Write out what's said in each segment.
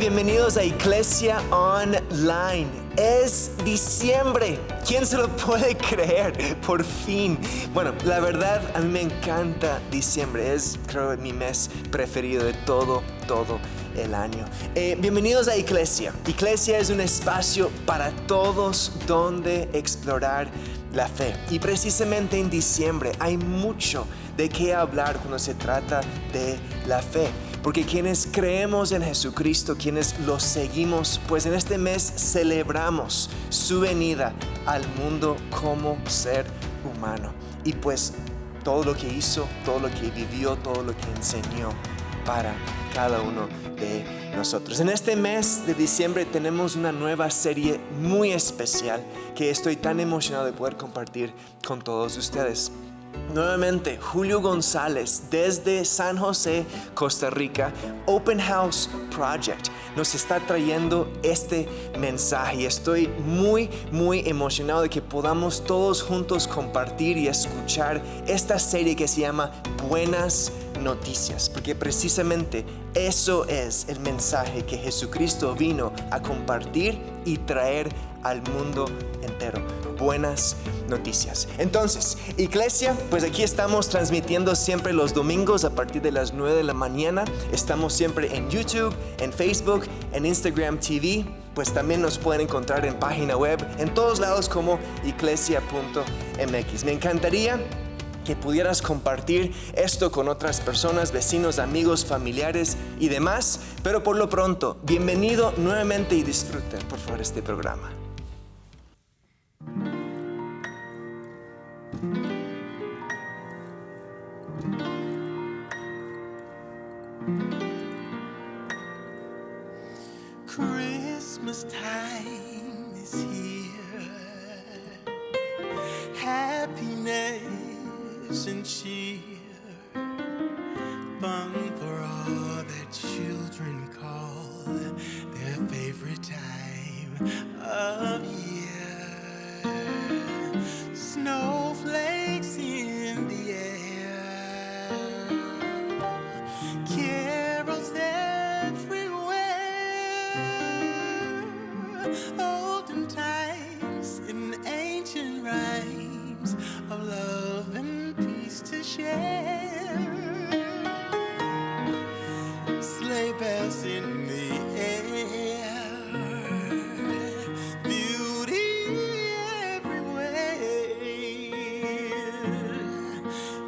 bienvenidos a Iglesia Online. Es diciembre. ¿Quién se lo puede creer? Por fin. Bueno, la verdad, a mí me encanta diciembre. Es, creo, mi mes preferido de todo el año. Bienvenidos a Iglesia. Iglesia es un espacio para todos donde explorar la fe. Y precisamente en diciembre hay mucho de qué hablar cuando se trata de la fe. Porque quienes creemos en Jesucristo, quienes lo seguimos, pues en este mes celebramos su venida al mundo como ser humano. Y pues todo lo que hizo, todo lo que vivió, todo lo que enseñó para cada uno de nosotros. En este mes de diciembre tenemos una nueva serie muy especial que estoy tan emocionado de poder compartir con todos ustedes. Nuevamente, Julio González desde San José, Costa Rica, Open House Project, nos está trayendo este mensaje y estoy muy emocionado de que podamos todos juntos compartir y escuchar esta serie que se llama Buenas Noticias, porque precisamente eso es el mensaje que Jesucristo vino a compartir y traer al mundo entero. Buenas noticias. Entonces, Iglesia, pues aquí estamos transmitiendo siempre los domingos a partir de las 9 de la mañana. Estamos siempre en YouTube, en Facebook, en Instagram TV. Pues también nos pueden encontrar en página web, en todos lados como iglesia.mx. Me encantaría que pudieras compartir esto con otras personas, vecinos, amigos, familiares y demás. Pero por lo pronto, bienvenido nuevamente y disfruten, por favor, este programa. Christmas time is here. Happiness and cheer. Fun for all that children call their favorite time of year. Snowflakes in the air. Carols olden times in ancient rhymes of love and peace to share. Sleigh bells in the air, beauty everywhere.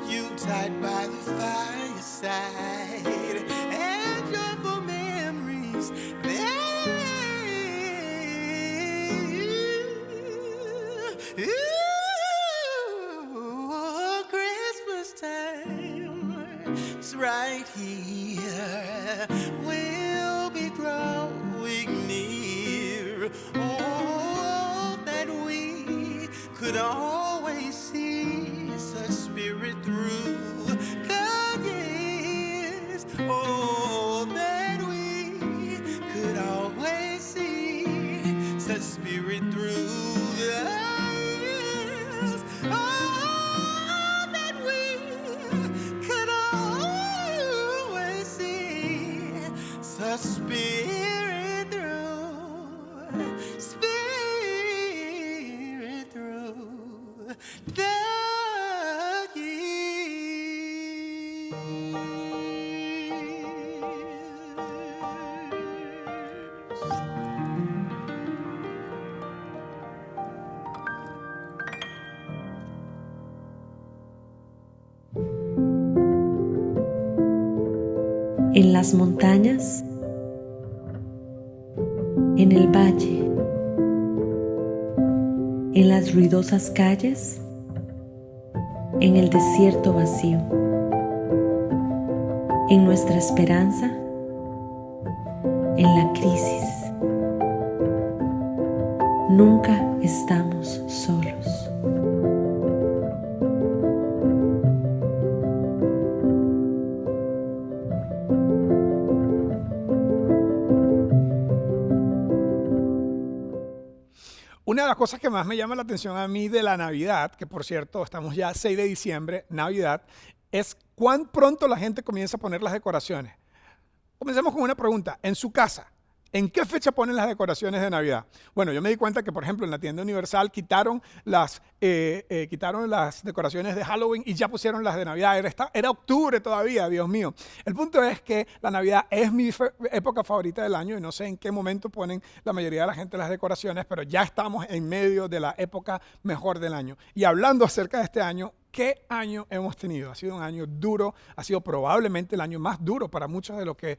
Yuletide by the fireside and joyful memories. Christmas time is right here. We'll be drawing near. Oh, that we could always see such spirit through the years. Oh, that we could always see such spirit through the years. Oh, that we could always see such spirit through the years. En las montañas, en el valle, en las ruidosas calles, en el desierto vacío, en nuestra esperanza, en la crisis. Nunca estamos solos. Una de las cosas que más me llama la atención a mí de la Navidad, que por cierto estamos ya 6 de diciembre, Navidad, es cuán pronto la gente comienza a poner las decoraciones. Comencemos con una pregunta. En su casa, ¿En qué fecha ponen las decoraciones de Navidad? Bueno, yo me di cuenta que, por ejemplo, en la tienda Universal quitaron las decoraciones de Halloween y ya pusieron las de Navidad. Era octubre todavía, Dios mío. El punto es que la Navidad es mi época favorita del año y no sé en qué momento ponen la mayoría de la gente las decoraciones, pero ya estamos en medio de la época mejor del año. Y hablando acerca de este año, ¿qué año hemos tenido? Ha sido un año duro, ha sido probablemente el año más duro para muchos de lo que,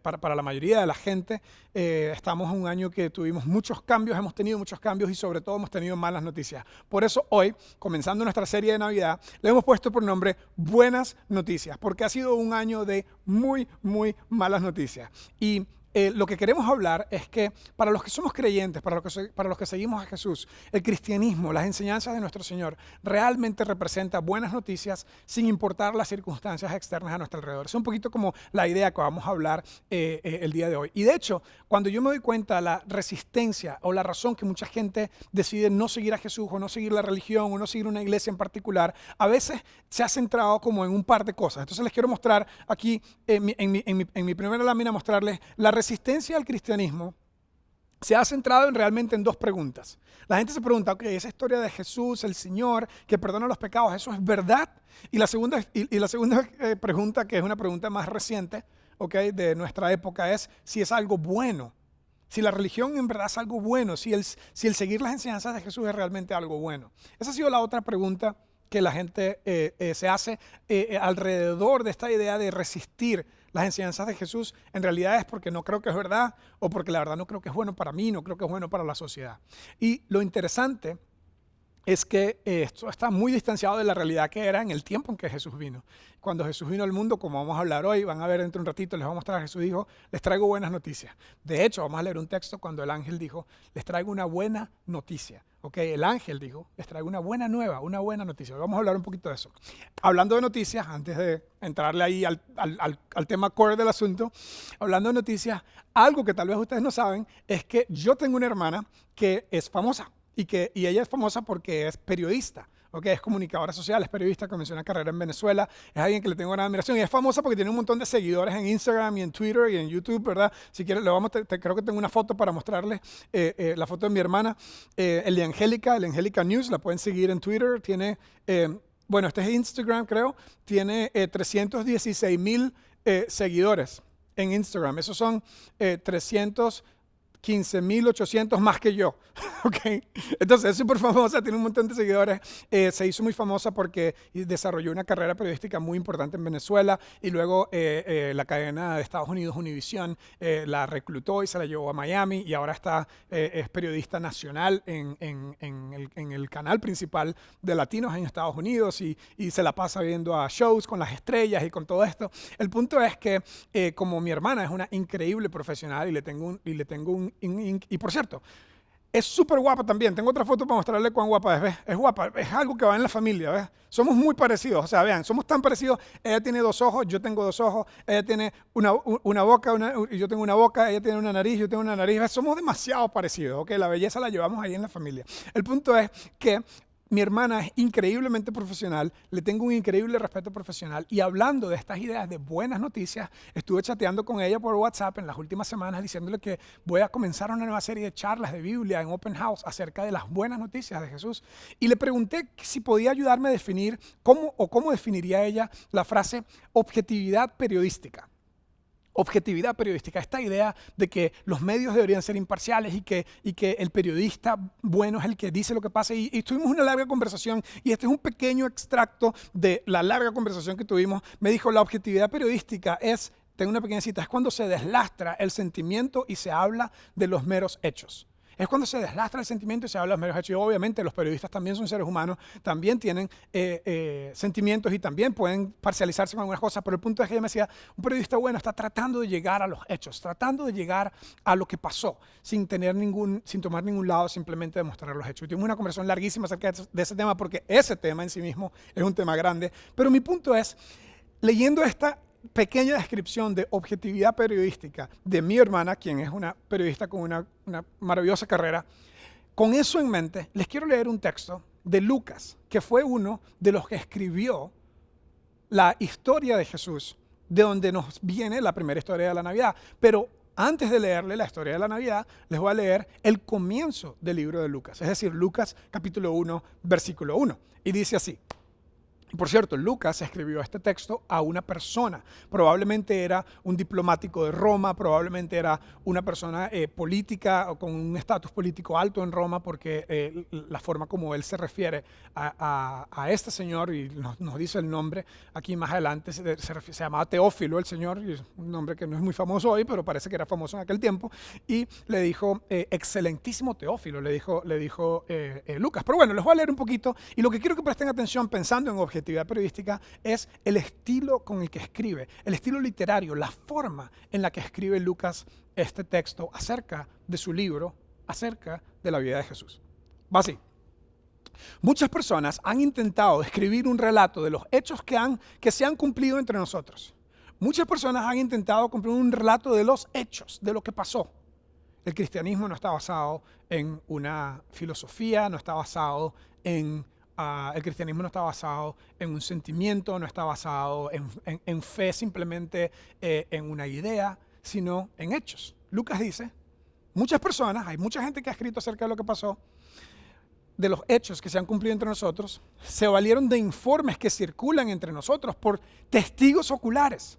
para la mayoría de la gente. Estamos en un año que tuvimos muchos cambios, hemos tenido muchos cambios y sobre todo hemos tenido malas noticias. Por eso hoy, comenzando nuestra serie de Navidad, le hemos puesto por nombre Buenas Noticias, porque ha sido un año de muy, muy malas noticias. Y lo que queremos hablar es que para los que somos creyentes, para los que seguimos a Jesús, el cristianismo, las enseñanzas de nuestro Señor, realmente representa buenas noticias sin importar las circunstancias externas a nuestro alrededor. Es un poquito como la idea que vamos a hablar el día de hoy. Y de hecho, cuando yo me doy cuenta de la resistencia o la razón que mucha gente decide no seguir a Jesús o no seguir la religión o no seguir una iglesia en particular, a veces se ha centrado como en un par de cosas. Entonces les quiero mostrar aquí en mi primera lámina, mostrarles la resistencia al cristianismo se ha centrado realmente en dos preguntas. La gente se pregunta, ok, esa historia de Jesús, el Señor, que perdona los pecados, ¿eso es verdad? Y la segunda pregunta, que es una pregunta más reciente, okay, de nuestra época, es si es algo bueno. Si la religión en verdad es algo bueno, si el seguir las enseñanzas de Jesús es realmente algo bueno. Esa ha sido la otra pregunta que la gente se hace alrededor de esta idea de resistir las enseñanzas de Jesús. En realidad es porque no creo que es verdad o porque la verdad no creo que es bueno para mí, no creo que es bueno para la sociedad. Y lo interesante es que esto está muy distanciado de la realidad que era en el tiempo en que Jesús vino. Cuando Jesús vino al mundo, como vamos a hablar hoy, van a ver dentro de un ratito, les voy a mostrar, Jesús dijo, les traigo buenas noticias. De hecho, vamos a leer un texto cuando el ángel dijo, les traigo una buena noticia. Okay, el ángel dijo, les traigo una buena nueva, una buena noticia. Hoy vamos a hablar un poquito de eso. Hablando de noticias, antes de entrarle ahí al tema core del asunto, hablando de noticias, algo que tal vez ustedes no saben es que yo tengo una hermana que es famosa. Y ella es famosa porque es periodista, okay, es comunicadora social, es periodista, comenzó una carrera en Venezuela, es alguien que le tengo gran admiración y es famosa porque tiene un montón de seguidores en Instagram y en Twitter y en YouTube, ¿verdad? Si quieren, creo que tengo una foto para mostrarles, la foto de mi hermana, el Angélica News, la pueden seguir en Twitter, tiene, este es Instagram creo, tiene 316,000 seguidores en Instagram, esos son 315,800 más que yo, ¿ok? Entonces es súper famosa, tiene un montón de seguidores, se hizo muy famosa porque desarrolló una carrera periodística muy importante en Venezuela y luego la cadena de Estados Unidos, Univision, la reclutó y se la llevó a Miami y ahora es periodista nacional en el canal principal de latinos en Estados Unidos y se la pasa viendo a shows con las estrellas y con todo esto. El punto es que como mi hermana es una increíble profesional y por cierto, es súper guapa también. Tengo otra foto para mostrarle cuán guapa es. ¿Ves? Es guapa, es algo que va en la familia. ¿Ves? Somos muy parecidos, o sea, vean, somos tan parecidos. Ella tiene 2 ojos, yo tengo 2 ojos. Ella tiene una boca, yo tengo una boca. Ella tiene una nariz, yo tengo una nariz. ¿Ves? Somos demasiado parecidos, ¿ok? La belleza la llevamos ahí en la familia. El punto es que mi hermana es increíblemente profesional, le tengo un increíble respeto profesional y hablando de estas ideas de buenas noticias, estuve chateando con ella por WhatsApp en las últimas semanas diciéndole que voy a comenzar una nueva serie de charlas de Biblia en Open House acerca de las buenas noticias de Jesús. Y le pregunté si podía ayudarme a definir cómo definiría ella la frase objetividad periodística. Objetividad periodística, esta idea de que los medios deberían ser imparciales y que el periodista bueno es el que dice lo que pasa. Y tuvimos una larga conversación y este es un pequeño extracto de la larga conversación que tuvimos. Me dijo, la objetividad periodística tengo una pequeña cita, es cuando se deslastra el sentimiento y se habla de los meros hechos. Es cuando se deslastra el sentimiento y se habla de los meros hechos. Y obviamente los periodistas también son seres humanos, también tienen sentimientos y también pueden parcializarse con algunas cosas. Pero el punto es que ella me decía, un periodista bueno está tratando de llegar a los hechos, tratando de llegar a lo que pasó, sin tomar ningún lado, simplemente demostrar los hechos. Y tuvimos una conversación larguísima acerca de ese tema porque ese tema en sí mismo es un tema grande. Pero mi punto es, leyendo esta pequeña descripción de objetividad periodística de mi hermana, quien es una periodista con una maravillosa carrera, con eso en mente, les quiero leer un texto de Lucas, que fue uno de los que escribió la historia de Jesús, de donde nos viene la primera historia de la Navidad. Pero antes de leerle la historia de la Navidad, les voy a leer el comienzo del libro de Lucas, es decir, Lucas capítulo 1, versículo 1. Y dice así. Por cierto, Lucas escribió este texto a una persona. Probablemente era un diplomático de Roma, probablemente era una persona política o con un estatus político alto en Roma, porque la forma como él se refiere a este señor, y nos dice el nombre aquí más adelante, se llamaba Teófilo el señor, y es un nombre que no es muy famoso hoy, pero parece que era famoso en aquel tiempo, y le dijo, excelentísimo Teófilo, le dijo Lucas. Pero bueno, les voy a leer un poquito, y lo que quiero que presten atención pensando en objetividad periodística es el estilo con el que escribe, el estilo literario, la forma en la que escribe Lucas este texto acerca de su libro, acerca de la vida de Jesús. Va así. Muchas personas han intentado escribir un relato de los hechos que se han cumplido entre nosotros. Muchas personas han intentado cumplir un relato de los hechos, de lo que pasó. El cristianismo no está basado en una filosofía, no está basado en el cristianismo no está basado en un sentimiento, no está basado en fe, simplemente en una idea, sino en hechos. Lucas dice, muchas personas, hay mucha gente que ha escrito acerca de lo que pasó, de los hechos que se han cumplido entre nosotros, se valieron de informes que circulan entre nosotros por testigos oculares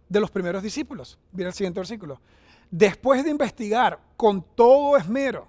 de los primeros discípulos. Mira el siguiente versículo. Después de investigar con todo esmero,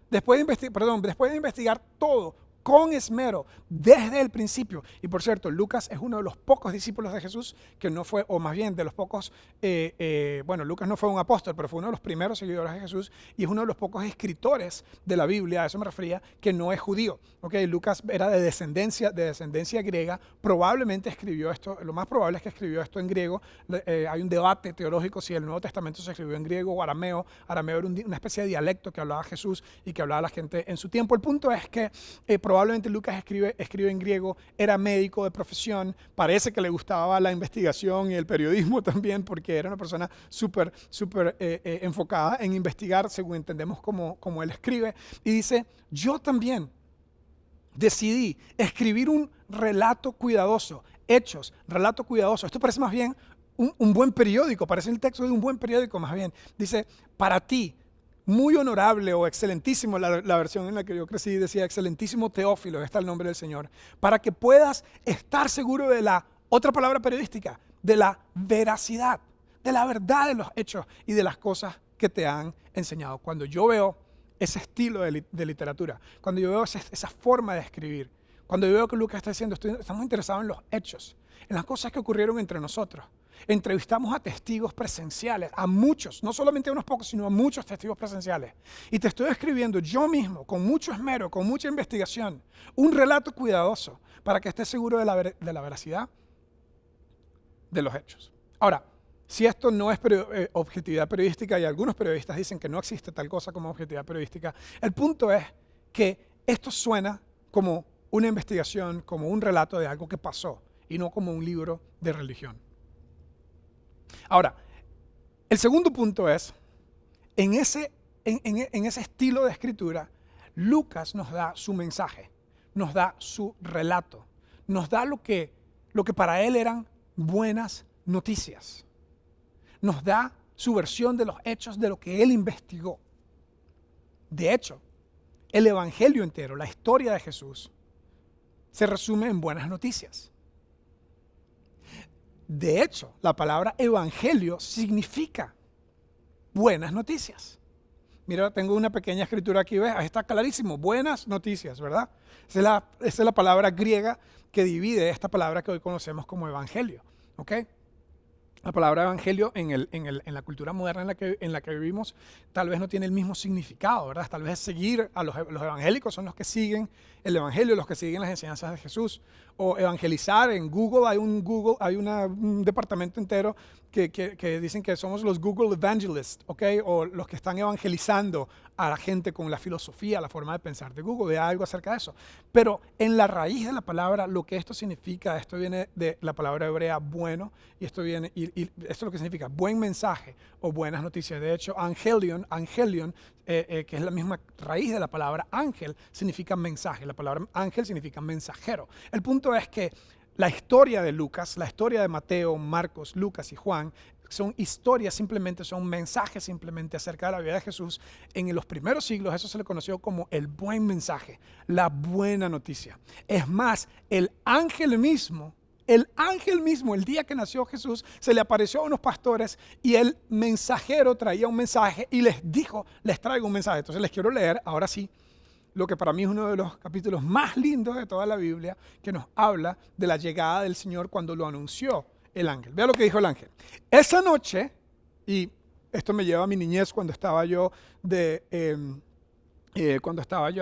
después de investigar todo con esmero, desde el principio. Y por cierto, Lucas es uno de los pocos discípulos de Jesús que no fue, o más bien de los pocos, Lucas no fue un apóstol, pero fue uno de los primeros seguidores de Jesús y es uno de los pocos escritores de la Biblia, a eso me refería, que no es judío. Okay, Lucas era de descendencia griega, probablemente escribió esto, lo más probable es que escribió esto en griego. Hay un debate teológico si el Nuevo Testamento se escribió en griego o arameo. Arameo era una especie de dialecto que hablaba Jesús y que hablaba la gente en su tiempo. El punto es que probablemente Lucas escribe en griego, era médico de profesión, parece que le gustaba la investigación y el periodismo también, porque era una persona súper enfocada en investigar, según entendemos como él escribe. Y dice, yo también decidí escribir un relato cuidadoso, hechos, relato cuidadoso. Esto parece más bien un buen periódico, parece el texto de un buen periódico más bien. Dice, para ti, muy honorable o excelentísimo, la versión en la que yo crecí decía excelentísimo Teófilo, está el nombre del Señor, para que puedas estar seguro de la otra palabra periodística, de la veracidad, de la verdad de los hechos y de las cosas que te han enseñado. Cuando yo veo ese estilo de literatura, cuando yo veo esa forma de escribir, cuando yo veo que Lucas está diciendo, estamos interesados en los hechos, en las cosas que ocurrieron entre nosotros. Entrevistamos a testigos presenciales, a muchos, no solamente a unos pocos, sino a muchos testigos presenciales. Y te estoy escribiendo yo mismo, con mucho esmero, con mucha investigación, un relato cuidadoso para que estés seguro de la veracidad de los hechos. Ahora, si esto no es objetividad periodística, y algunos periodistas dicen que no existe tal cosa como objetividad periodística, el punto es que esto suena como una investigación, como un relato de algo que pasó, y no como un libro de religión. Ahora, el segundo punto es, en ese estilo de escritura, Lucas nos da su mensaje, nos da su relato, nos da lo que para él eran buenas noticias. Nos da su versión de los hechos de lo que él investigó. De hecho, el evangelio entero, la historia de Jesús, se resume en buenas noticias. De hecho, la palabra evangelio significa buenas noticias. Mira, tengo una pequeña escritura aquí, ¿ves? Ahí está clarísimo, buenas noticias, ¿verdad? Esa es la palabra griega que divide esta palabra que hoy conocemos como evangelio, ¿ok? La palabra evangelio en la cultura moderna en la que vivimos tal vez no tiene el mismo significado, ¿verdad? Tal vez seguir a los evangélicos son los que siguen el evangelio, los que siguen las enseñanzas de Jesús. O evangelizar en Google, hay un departamento entero que dicen que somos los Google Evangelists, ¿ok? O los que están evangelizando a la gente con la filosofía, la forma de pensar de Google, de algo acerca de eso. Pero en la raíz de la palabra, lo que esto significa, esto viene de la palabra hebrea bueno, y esto esto es lo que significa buen mensaje o buenas noticias. De hecho, angelion, que es la misma raíz de la palabra ángel, significa mensaje. La palabra ángel significa mensajero. El punto es que la historia de Lucas, la historia de Mateo, Marcos, Lucas y Juan son historias simplemente, son mensajes simplemente acerca de la vida de Jesús. En los primeros siglos eso se le conoció como el buen mensaje, la buena noticia. Es más, el ángel mismo, el día que nació Jesús, se le apareció a unos pastores y el mensajero traía un mensaje y les dijo, les traigo un mensaje. Entonces les quiero leer, ahora sí, lo que para mí es uno de los capítulos más lindos de toda la Biblia, que nos habla de la llegada del Señor cuando lo anunció el ángel. Vea lo que dijo el ángel. Esa noche, y esto me lleva a mi niñez cuando estaba yo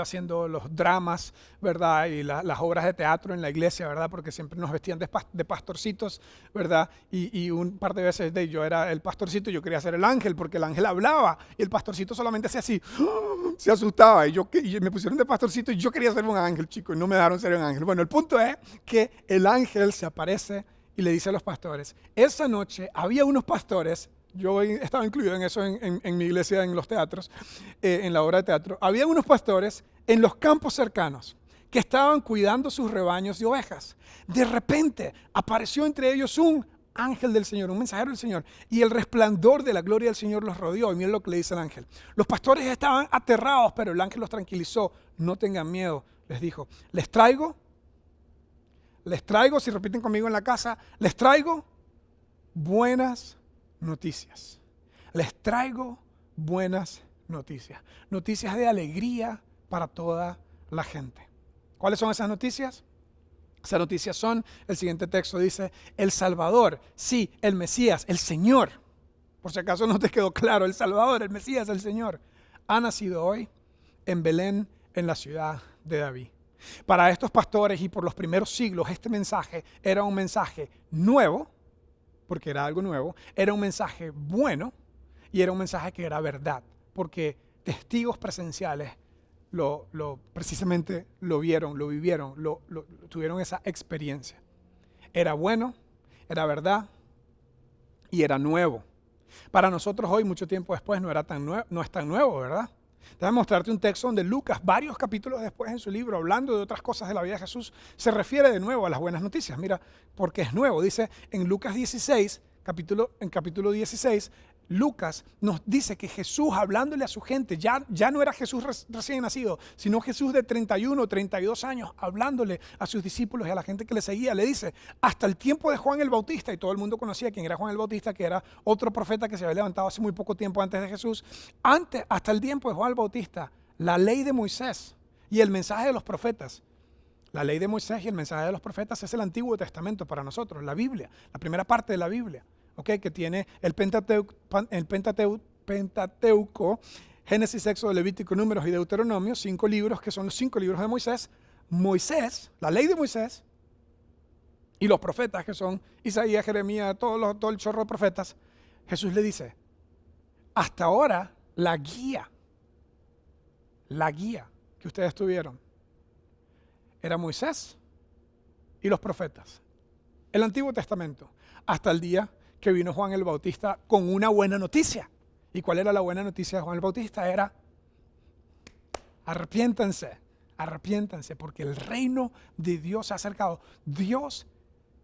haciendo los dramas, ¿verdad? Y las obras de teatro en la iglesia, ¿verdad? Porque siempre nos vestían de pastorcitos, ¿verdad? Y un par de veces yo era el pastorcito y yo quería ser el ángel porque el ángel hablaba y el pastorcito solamente hacía así, se asustaba y me pusieron de pastorcito y yo quería ser un ángel, chico, y no me dejaron ser un ángel. Bueno, el punto es que el ángel se aparece y le dice a los pastores, esa noche había unos pastores. Yo estaba incluido en eso en mi iglesia, en los teatros, en la obra de teatro. Había unos pastores en los campos cercanos que estaban cuidando sus rebaños de ovejas. De repente apareció entre ellos un ángel del Señor, un mensajero del Señor, y el resplandor de la gloria del Señor los rodeó. Y miren lo que le dice el ángel. Los pastores estaban aterrados, pero el ángel los tranquilizó. No tengan miedo, les dijo. Les traigo, si repiten conmigo en la casa, les traigo buenas noticias. Les traigo buenas noticias. Noticias de alegría para toda la gente. ¿Cuáles son esas noticias? Esas noticias son, el siguiente texto dice, el Salvador, sí, el Mesías, el Señor. Por si acaso no te quedó claro, el Salvador, el Mesías, el Señor, ha nacido hoy en Belén, en la ciudad de David. Para estos pastores y por los primeros siglos, este mensaje era un mensaje nuevo, porque era algo nuevo, era un mensaje bueno y era un mensaje que era verdad, porque testigos presenciales precisamente lo vieron, lo vivieron, tuvieron esa experiencia. Era bueno, era verdad y era nuevo. Para nosotros hoy, mucho tiempo después, no es tan nuevo, ¿verdad? Déjame mostrarte un texto donde Lucas, varios capítulos después en su libro, hablando de otras cosas de la vida de Jesús, se refiere de nuevo a las buenas noticias. Mira, porque es nuevo. Dice en Lucas 16, capítulo 16, Lucas nos dice que Jesús, hablándole a su gente, ya no era Jesús recién nacido, sino Jesús de 31, 32 años, hablándole a sus discípulos y a la gente que le seguía. Le dice, hasta el tiempo de Juan el Bautista, y todo el mundo conocía quién era Juan el Bautista, que era otro profeta que se había levantado hace muy poco tiempo antes de Jesús. Hasta el tiempo de Juan el Bautista, la ley de Moisés y el mensaje de los profetas. La ley de Moisés y el mensaje de los profetas es el Antiguo Testamento para nosotros, la Biblia, la primera parte de la Biblia. Okay, que tiene el Pentateuco, Génesis, Éxodo, Levítico, Números y Deuteronomio, 5 libros que son los 5 libros de Moisés. Moisés, la ley de Moisés, y los profetas que son Isaías, Jeremías, todo el chorro de profetas. Jesús le dice, hasta ahora la guía que ustedes tuvieron era Moisés y los profetas, el Antiguo Testamento, hasta el día que vino Juan el Bautista con una buena noticia. ¿Y cuál era la buena noticia de Juan el Bautista? Era, arrepiéntanse, porque el reino de Dios se ha acercado. Dios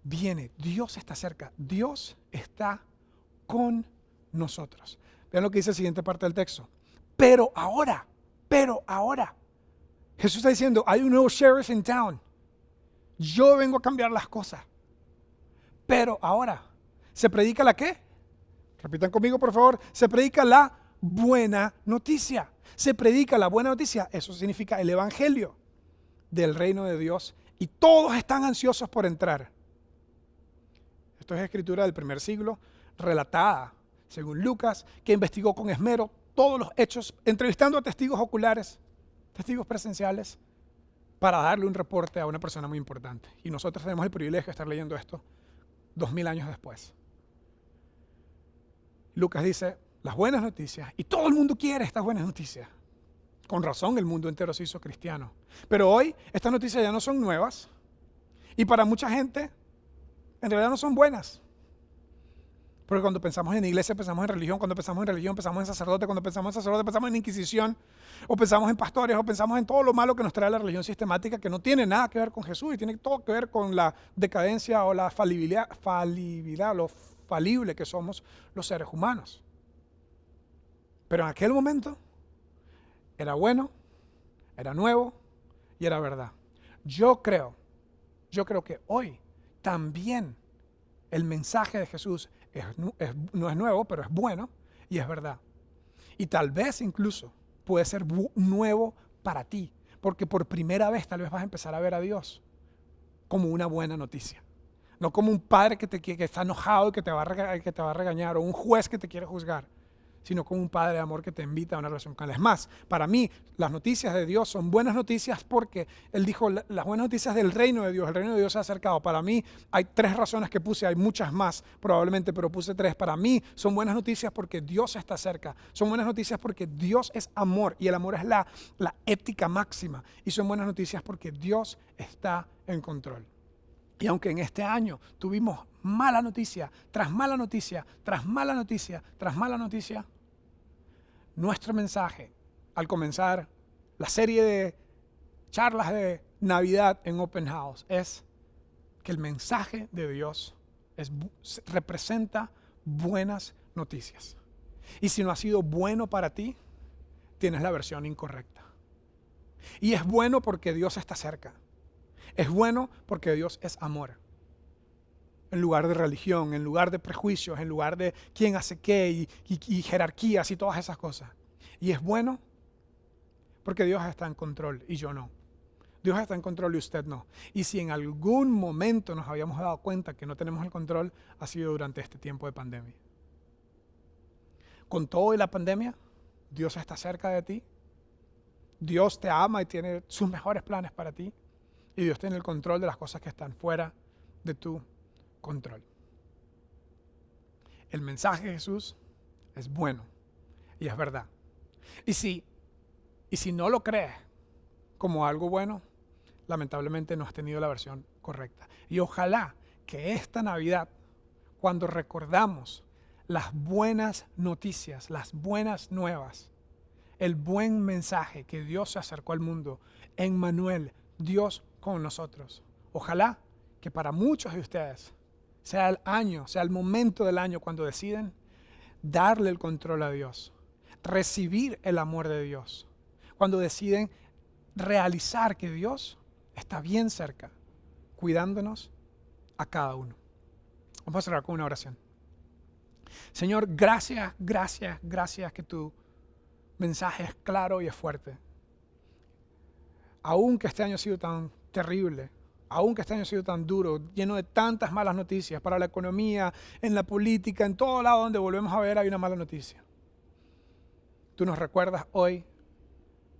viene, Dios está cerca, Dios está con nosotros. Vean lo que dice la siguiente parte del texto. Pero ahora, Jesús está diciendo, hay un nuevo sheriff in town. Yo vengo a cambiar las cosas. Pero ahora, ¿se predica la qué? Repitan conmigo, por favor. Se predica la buena noticia. Se predica la buena noticia. Eso significa el evangelio del reino de Dios. Y todos están ansiosos por entrar. Esto es escritura del primer siglo, relatada, según Lucas, que investigó con esmero todos los hechos, entrevistando a testigos oculares, testigos presenciales, para darle un reporte a una persona muy importante. Y nosotros tenemos el privilegio de estar leyendo esto 2000 años después. Lucas dice, las buenas noticias, y todo el mundo quiere estas buenas noticias. Con razón el mundo entero se hizo cristiano. Pero hoy estas noticias ya no son nuevas, y para mucha gente en realidad no son buenas. Porque cuando pensamos en iglesia, pensamos en religión, cuando pensamos en religión, pensamos en sacerdote, cuando pensamos en sacerdote, pensamos en inquisición, o pensamos en pastores, o pensamos en todo lo malo que nos trae la religión sistemática, que no tiene nada que ver con Jesús, y tiene todo que ver con la decadencia o la falibilidad falible que somos los seres humanos. Pero en aquel momento era bueno, era nuevo y era verdad. Yo creo que hoy también el mensaje de Jesús no es nuevo, pero es bueno y es verdad. Y tal vez incluso puede ser nuevo para ti, porque por primera vez tal vez vas a empezar a ver a Dios como una buena noticia. No como un padre que está enojado y que te va a regañar, o un juez que te quiere juzgar, sino como un padre de amor que te invita a una relación con él. Es más, para mí, las noticias de Dios son buenas noticias porque Él dijo, las buenas noticias del reino de Dios, el reino de Dios se ha acercado. Para mí, hay 3 razones que puse, hay muchas más probablemente, pero puse 3. Para mí, son buenas noticias porque Dios está cerca. Son buenas noticias porque Dios es amor y el amor es la ética máxima. Y son buenas noticias porque Dios está en control. Y aunque en este año tuvimos mala noticia, tras mala noticia, tras mala noticia, tras mala noticia, nuestro mensaje al comenzar la serie de charlas de Navidad en Open House es que el mensaje de Dios representa buenas noticias. Y si no ha sido bueno para ti, tienes la versión incorrecta. Y es bueno porque Dios está cerca. Es bueno porque Dios es amor. En lugar de religión, en lugar de prejuicios, en lugar de quién hace qué y jerarquías y todas esas cosas. Y es bueno porque Dios está en control y yo no. Dios está en control y usted no. Y si en algún momento nos habíamos dado cuenta que no tenemos el control, ha sido durante este tiempo de pandemia. Con todo y la pandemia, Dios está cerca de ti. Dios te ama y tiene sus mejores planes para ti. Y Dios tiene el control de las cosas que están fuera de tu control. El mensaje de Jesús es bueno y es verdad. Y si no lo crees como algo bueno, lamentablemente no has tenido la versión correcta. Y ojalá que esta Navidad, cuando recordamos las buenas noticias, las buenas nuevas, el buen mensaje que Dios se acercó al mundo, Emmanuel, Dios con nosotros. Ojalá que para muchos de ustedes sea el año, sea el momento del año cuando deciden darle el control a Dios, recibir el amor de Dios, cuando deciden realizar que Dios está bien cerca, cuidándonos a cada uno. Vamos a cerrar con una oración. Señor, gracias que tu mensaje es claro y es fuerte. Aunque este año ha sido tan terrible, aunque este año ha sido tan duro, lleno de tantas malas noticias para la economía, en la política, en todo lado donde volvemos a ver hay una mala noticia. Tú nos recuerdas hoy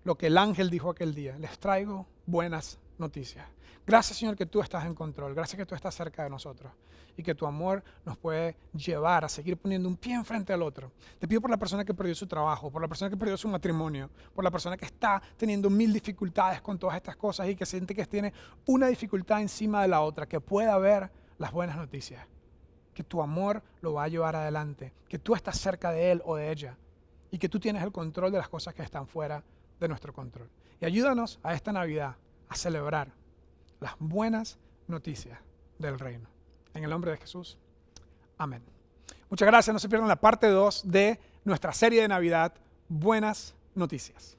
lo que el ángel dijo aquel día. Les traigo buenas noticias. Gracias, Señor, que tú estás en control. Gracias que tú estás cerca de nosotros y que tu amor nos puede llevar a seguir poniendo un pie enfrente al otro. Te pido por la persona que perdió su trabajo, por la persona que perdió su matrimonio, por la persona que está teniendo 1000 dificultades con todas estas cosas y que siente que tiene una dificultad encima de la otra, que pueda ver las buenas noticias, que tu amor lo va a llevar adelante, que tú estás cerca de él o de ella y que tú tienes el control de las cosas que están fuera de nuestro control. Y ayúdanos a esta Navidad a celebrar las buenas noticias del reino. En el nombre de Jesús. Amén. Muchas gracias. No se pierdan la parte 2 de nuestra serie de Navidad, Buenas Noticias.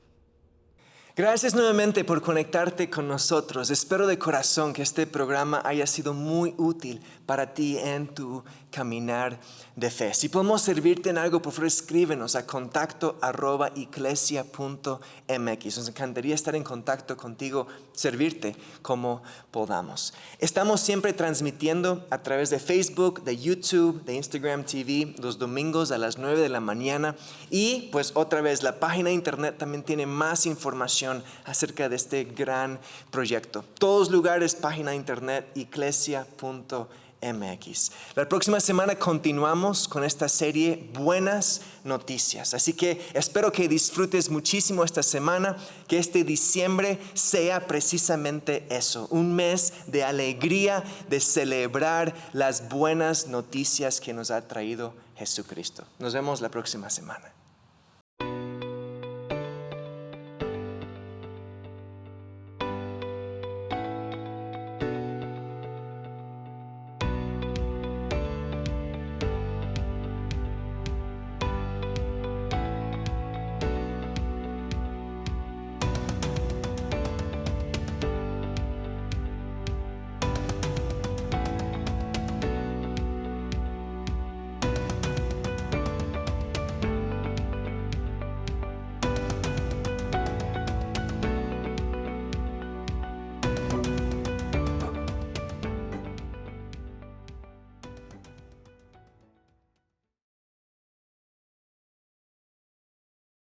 Gracias nuevamente por conectarte con nosotros. Espero de corazón que este programa haya sido muy útil para ti en tu caminar de fe. Si podemos servirte en algo, por favor escríbenos a contacto@iglesia.mx. Nos encantaría estar en contacto contigo, servirte como podamos. Estamos siempre transmitiendo a través de Facebook, de YouTube, de Instagram TV, los domingos a las 9 de la mañana. Y pues otra vez, la página de internet también tiene más información acerca de este gran proyecto. Todos lugares, página de internet, iglesia.mx. La próxima semana continuamos con esta serie Buenas Noticias. Así que espero que disfrutes muchísimo esta semana, que este diciembre sea precisamente eso, un mes de alegría, de celebrar las buenas noticias que nos ha traído Jesucristo. Nos vemos la próxima semana.